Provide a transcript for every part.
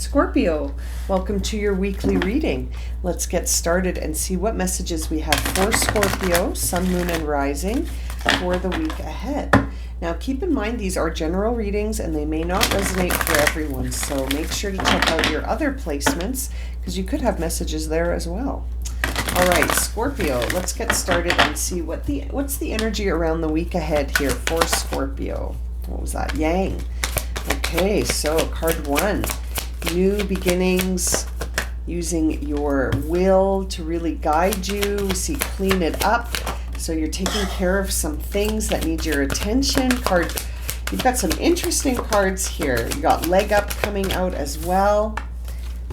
Scorpio, welcome to your weekly reading. Let's get started and see what messages we have for Scorpio, Sun, Moon, and Rising for the week ahead. Now keep in mind these are general readings and they may not resonate for everyone, so make sure to check out your other placements because you could have messages there as well. All right, Scorpio, let's get started and see what's the energy around the week ahead here for Scorpio. What was that? Yang. Okay, so card 1. New beginnings, using your will to really guide you. We see clean it up. So you're taking care of some things that need your attention. You've got some interesting cards here. You got leg up coming out as well.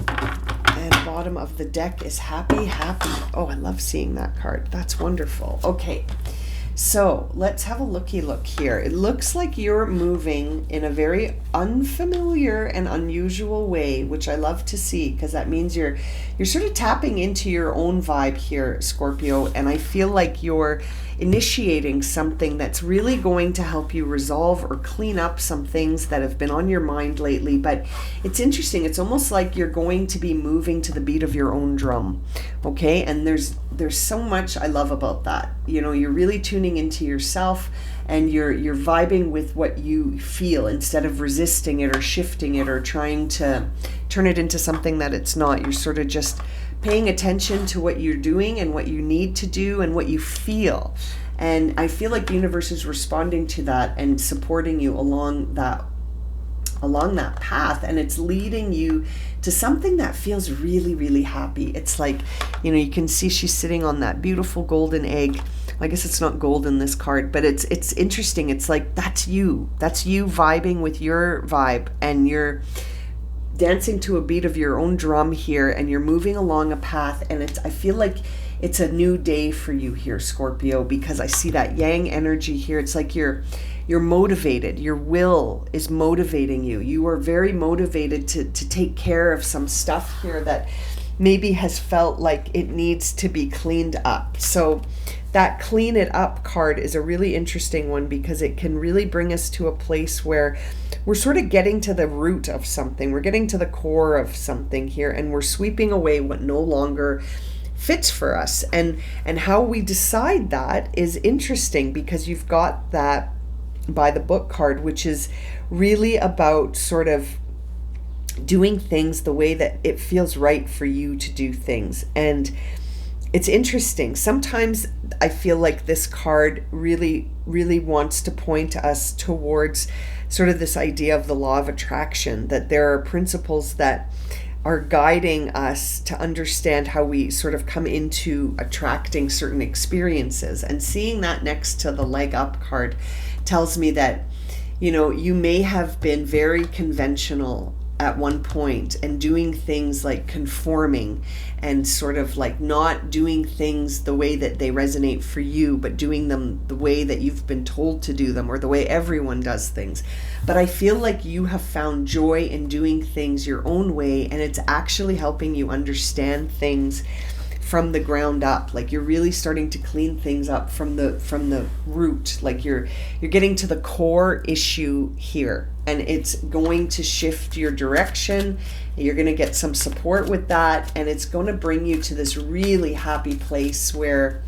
And bottom of the deck is happy, happy. Oh, I love seeing that card. That's wonderful. Okay. So let's have a looky look here. It looks like you're moving in a very unfamiliar and unusual way, which I love to see because that means you're sort of tapping into your own vibe here, Scorpio, and I feel like you're initiating something that's really going to help you resolve or clean up some things that have been on your mind lately. But it's interesting. It's almost like you're going to be moving to the beat of your own drum. Okay? And there's so much I love about that. You know, you're really tuning into yourself and you're vibing with what you feel instead of resisting it or shifting it or trying to turn it into something that it's not. You're sort of just paying attention to what you're doing and what you need to do and what you feel. And I feel like the universe is responding to that and supporting you along that path, and it's leading you to something that feels really, really happy. It's like, you know, you can see she's sitting on that beautiful golden egg. I guess it's not gold in this card, but it's interesting. It's like that's you vibing with your vibe, and you're dancing to a beat of your own drum here, and you're moving along a path, and I feel like it's a new day for you here, Scorpio, because I see that yang energy here. It's like you're motivated. Your will is motivating you. You are very motivated to take care of some stuff here that maybe has felt like it needs to be cleaned up. So that clean it up card is a really interesting one because it can really bring us to a place where we're sort of getting to the root of something. We're getting to the core of something here, and we're sweeping away what no longer fits for us. And how we decide that is interesting because you've got that by the book card, which is really about sort of doing things the way that it feels right for you to do things. And it's interesting. Sometimes I feel like this card really, really wants to point us towards sort of this idea of the law of attraction, that there are principles that are guiding us to understand how we sort of come into attracting certain experiences. And seeing that next to the leg up card tells me that, you know, you may have been very conventional at one point and doing things like conforming and sort of like not doing things the way that they resonate for you, but doing them the way that you've been told to do them or the way everyone does things. But I feel like you have found joy in doing things your own way, and it's actually helping you understand things from the ground up. Like you're really starting to clean things up from the root. Like you're getting to the core issue here, and it's going to shift your direction. You're going to get some support with that, and it's going to bring you to this really happy place where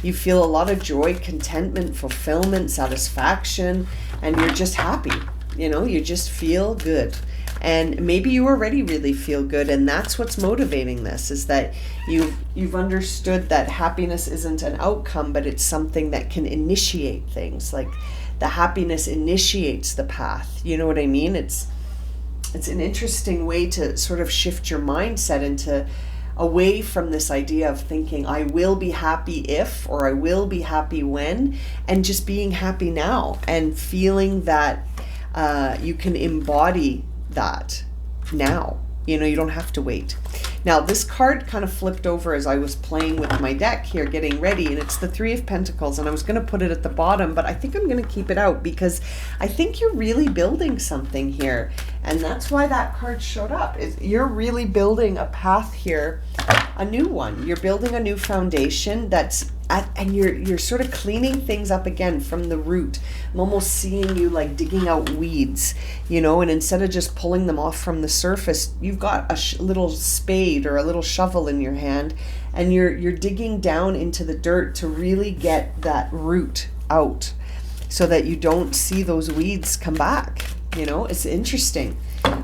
you feel a lot of joy, contentment, fulfillment, satisfaction, and you're just happy. You know, you just feel good. And maybe you already really feel good, and that's what's motivating this, is that you've understood that happiness isn't an outcome, but it's something that can initiate things. Like the happiness initiates the path. You know what I mean? It's an interesting way to sort of shift your mindset into away from this idea of thinking I will be happy if, or I will be happy when, and just being happy now and feeling that you can embody that now. You know, you don't have to wait. Now, this card kind of flipped over as I was playing with my deck here, getting ready, and it's the 3 of Pentacles, and I was going to put it at the bottom, but I think I'm going to keep it out because I think you're really building something here, and that's why that card showed up. Is you're really building a path here a new one. You're building a new foundation and you're sort of cleaning things up again from the root. I'm almost seeing you like digging out weeds, and instead of just pulling them off from the surface, you've got a little spade or a little shovel in your hand, and you're digging down into the dirt to really get that root out so that you don't see those weeds come back. It's interesting.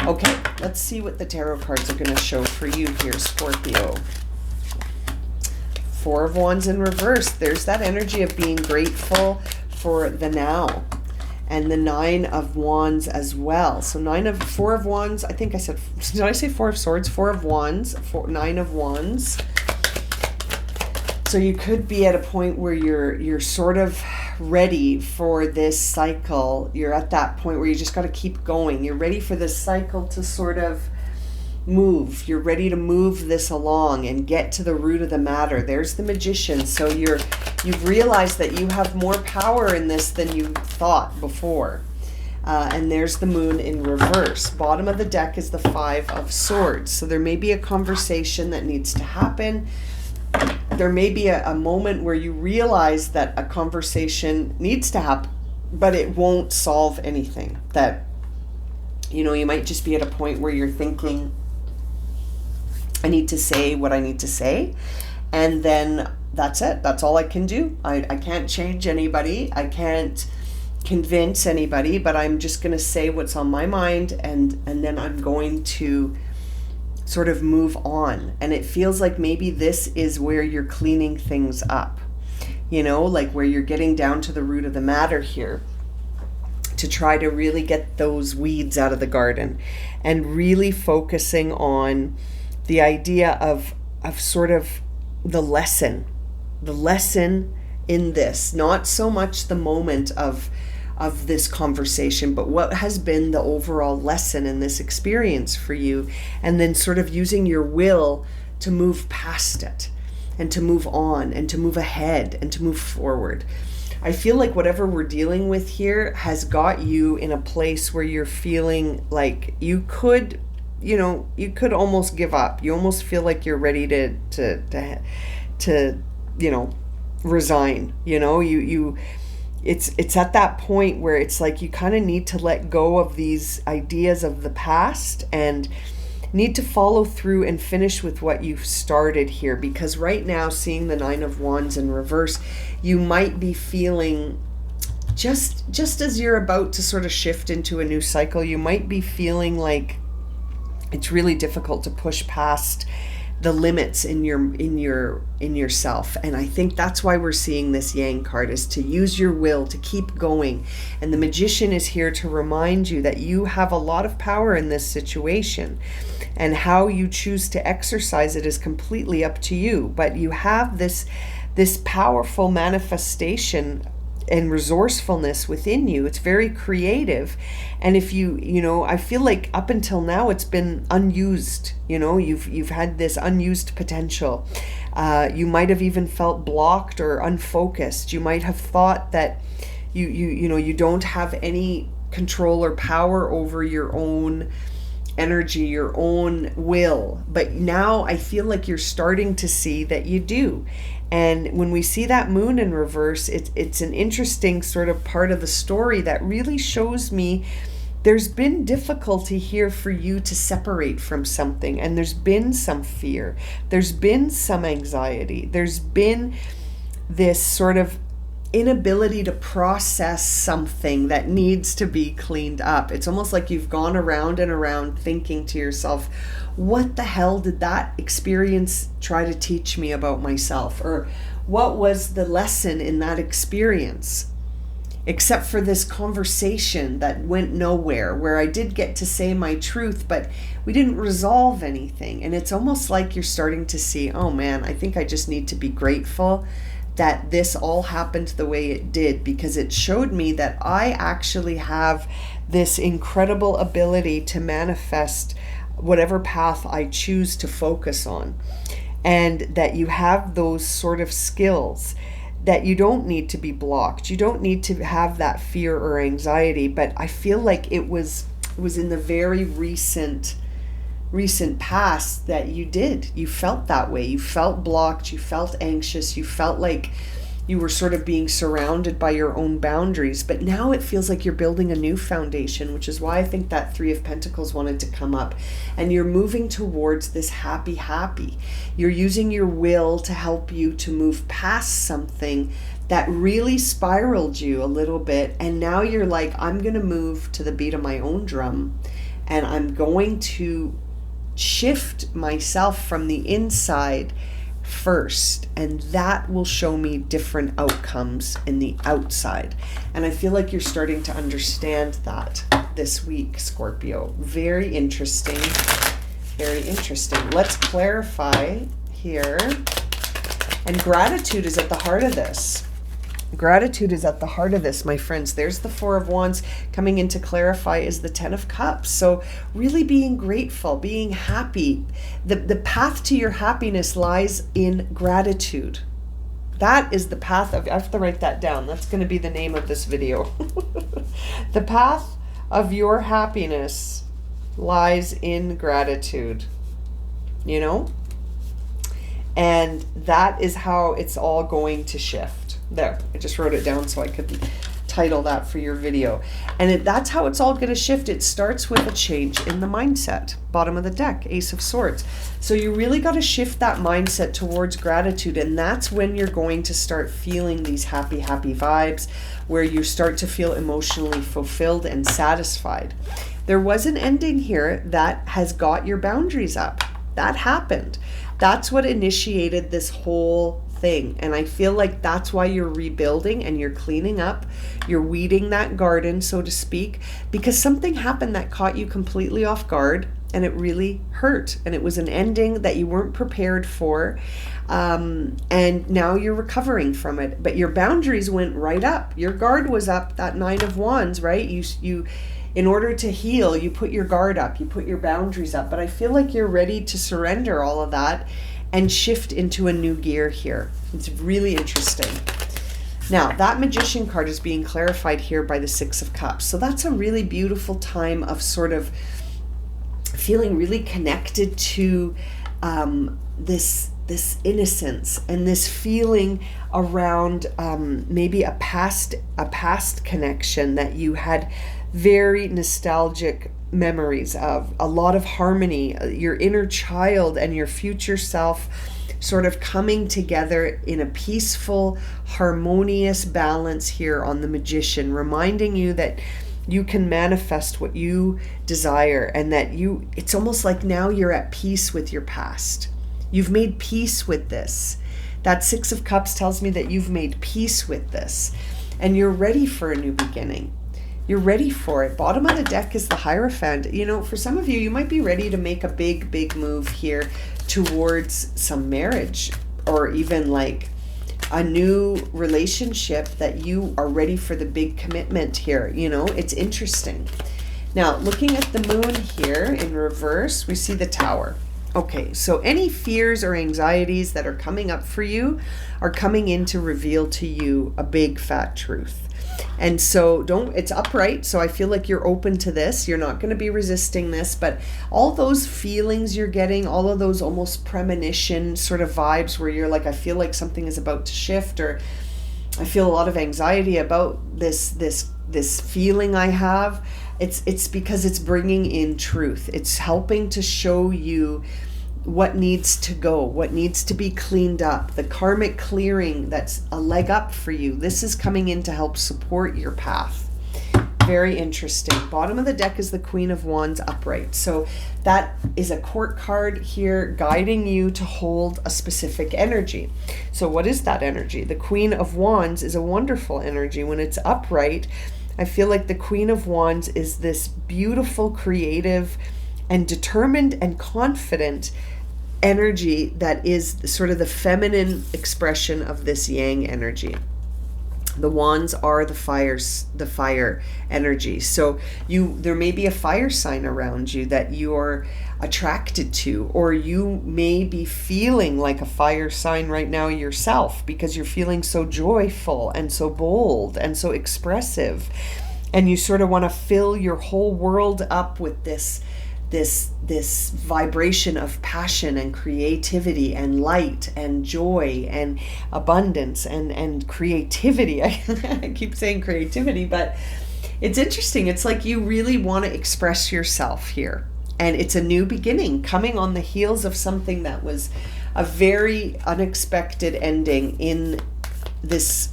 Okay, let's see what the tarot cards are going to show for you here, Scorpio. Four of Wands in reverse. There's that energy of being grateful for the now. And the Nine of Wands as well. So Four of Wands, I think I said, did I say Four of Swords? Four of Wands, Nine of Wands. So you could be at a point where you're sort of ready for this cycle. You're at that point where you just got to keep going. You're ready for this cycle to sort of move. You're ready to move this along and get to the root of the matter. There's the Magician. So you've realized that you have more power in this than you thought before. And there's the Moon in reverse. Bottom of the deck is the Five of Swords. So there may be a conversation that needs to happen. There may be a moment where you realize that a conversation needs to happen, but it won't solve anything. That, you might just be at a point where you're thinking, I need to say what I need to say. And then that's it. That's all I can do. I can't change anybody. I can't convince anybody, but I'm just going to say what's on my mind. And then I'm going to sort of move on. And it feels like maybe this is where you're cleaning things up, like where you're getting down to the root of the matter here to try to really get those weeds out of the garden, and really focusing on the idea of sort of the lesson in this, not so much the moment of this conversation, but what has been the overall lesson in this experience for you, and then sort of using your will to move past it and to move on and to move ahead and to move forward. I feel like whatever we're dealing with here has got you in a place where you're feeling like you could almost give up. You almost feel like you're ready to resign. It's at that point where it's like you kind of need to let go of these ideas of the past and need to follow through and finish with what you've started here. Because right now, seeing the Nine of Wands in reverse, you might be feeling just as you're about to sort of shift into a new cycle, you might be feeling like it's really difficult to push past the limits in yourself. And I think that's why we're seeing this Yang card, is to use your will to keep going. And the Magician is here to remind you that you have a lot of power in this situation, and how you choose to exercise it is completely up to you. But you have this powerful manifestation and resourcefulness within you. It's very creative. And if I feel like up until now it's been unused. You've had this unused potential. You might have even felt blocked or unfocused. You might have thought that you don't have any control or power over your own energy, your own will. But now I feel like you're starting to see that you do. And when we see that Moon in reverse, it's an interesting sort of part of the story that really shows me there's been difficulty here for you to separate from something. And there's been some fear. There's been some anxiety. There's been this sort of inability to process something that needs to be cleaned up. It's almost like you've gone around and around thinking to yourself, what the hell did that experience try to teach me about myself? Or what was the lesson in that experience? Except for this conversation that went nowhere, where I did get to say my truth, but we didn't resolve anything. And it's almost like you're starting to see, oh man, I think I just need to be grateful that this all happened the way it did, because it showed me that I actually have this incredible ability to manifest whatever path I choose to focus on. And that you have those sort of skills, that you don't need to be blocked. You don't need to have that fear or anxiety. But I feel like it was in the very recent recent past that you felt that way. You felt blocked, you felt anxious, you felt like you were sort of being surrounded by your own boundaries. But now it feels like you're building a new foundation, which is why I think that Three of Pentacles wanted to come up. And you're moving towards this happy. You're using your will to help you to move past something that really spiraled you a little bit. And now you're like, I'm going to move to the beat of my own drum. And I'm going to shift myself from the inside first, and that will show me different outcomes in the outside. And I feel like you're starting to understand that this week, Scorpio. Very interesting. Very interesting. Let's clarify here. And gratitude is at the heart of this. Gratitude is at the heart of this, my friends. There's the Four of Wands. Coming in to clarify is the Ten of Cups. So really being grateful, being happy. The path to your happiness lies in gratitude. That is the path of, I have to write that down. That's going to be the name of this video. The path of your happiness lies in gratitude. You know? And that is how it's all going to shift. There, I just wrote it down so I could title that for your video. And that's how it's all going to shift. It starts with a change in the mindset. Bottom of the deck, Ace of Swords. So you really got to shift that mindset towards gratitude. And that's when you're going to start feeling these happy vibes, where you start to feel emotionally fulfilled and satisfied. There was an ending here that has got your boundaries up. That happened. That's what initiated this whole thing. And I feel like that's why you're rebuilding and you're cleaning up. You're weeding that garden, so to speak, because something happened that caught you completely off guard and it really hurt. And it was an ending that you weren't prepared for. And now you're recovering from it. But your boundaries went right up. Your guard was up, that Nine of Wands, right? You in order to heal, you put your guard up, you put your boundaries up. But I feel like you're ready to surrender all of that and shift into a new gear here. It's really interesting. Now, that Magician card is being clarified here by the Six of Cups. So that's a really beautiful time of sort of feeling really connected to this innocence and this feeling around maybe a past connection that you had very nostalgic memories of, a lot of harmony, your inner child and your future self sort of coming together in a peaceful, harmonious balance here on the Magician, reminding you that you can manifest what you desire, and that it's almost like now you're at peace with your past. You've made peace with this. That Six of Cups tells me that you've made peace with this and you're ready for a new beginning. You're ready for it. Bottom of the deck is the Hierophant. You know, for some of you, you might be ready to make a big move here towards some marriage, or even like a new relationship, that you are ready for the big commitment here. You know, it's interesting. Now, looking at the moon here in reverse, we see the Tower. Okay, so any fears or anxieties that are coming up for you are coming in to reveal to you a big fat truth. And so it's upright, so I feel like you're open to this. You're not going to be resisting this, but all those feelings you're getting, all of those almost premonition sort of vibes where you're like, I feel like something is about to shift, or I feel a lot of anxiety about this feeling I have. It's because it's bringing in truth. It's helping to show you what needs to go, what needs to be cleaned up, the karmic clearing that's a leg up for you. This is coming in to help support your path. Very interesting. Bottom of the deck is the Queen of Wands upright. So that is a court card here guiding you to hold a specific energy. So what is that energy? The Queen of Wands is a wonderful energy. When it's upright, I feel like the Queen of Wands is this beautiful, creative, and determined and confident energy that is sort of the feminine expression of this yang energy. The wands are the fire energy. So there may be a fire sign around you that you're attracted to, or you may be feeling like a fire sign right now yourself, because you're feeling so joyful and so bold and so expressive, and you sort of want to fill your whole world up with this this vibration of passion and creativity and light and joy and abundance and creativity. I keep saying creativity, but it's interesting. It's like you really want to express yourself here. And it's a new beginning coming on the heels of something that was a very unexpected ending in this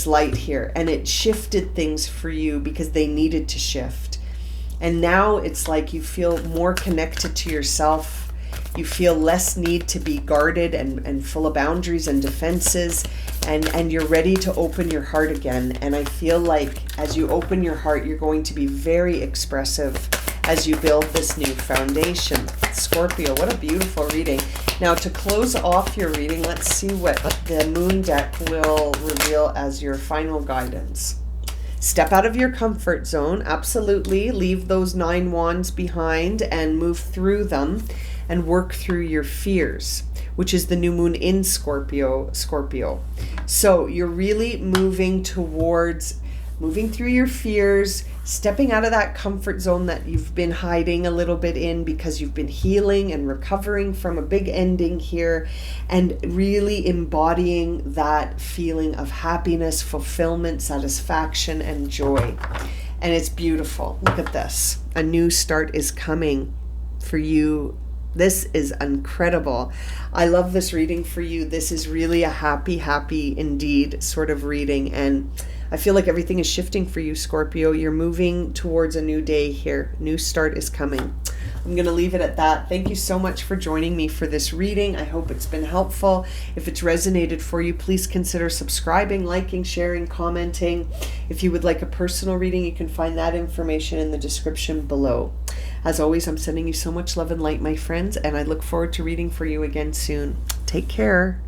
light here. And it shifted things for you because they needed to shift. And now it's like you feel more connected to yourself. You feel less need to be guarded and full of boundaries and defenses, and you're ready to open your heart again. And I feel like as you open your heart, you're going to be very expressive as you build this new foundation. Scorpio, what a beautiful reading. Now to close off your reading, let's see what the moon deck will reveal as your final guidance. Step out of your comfort zone, absolutely. Leave those 9 wands behind and move through them and work through your fears, which is the new moon in Scorpio. So you're really moving through your fears, stepping out of that comfort zone that you've been hiding a little bit in because you've been healing and recovering from a big ending here, and really embodying that feeling of happiness, fulfillment, satisfaction, and joy. And it's beautiful. Look at this. A new start is coming for you. This is incredible. I love this reading for you. This is really a happy indeed sort of reading. And I feel like everything is shifting for you, Scorpio. You're moving towards a new day here. New start is coming. I'm going to leave it at that. Thank you so much for joining me for this reading. I hope it's been helpful. If it's resonated for you, please consider subscribing, liking, sharing, commenting. If you would like a personal reading, you can find that information in the description below. As always, I'm sending you so much love and light, my friends, and I look forward to reading for you again soon. Take care.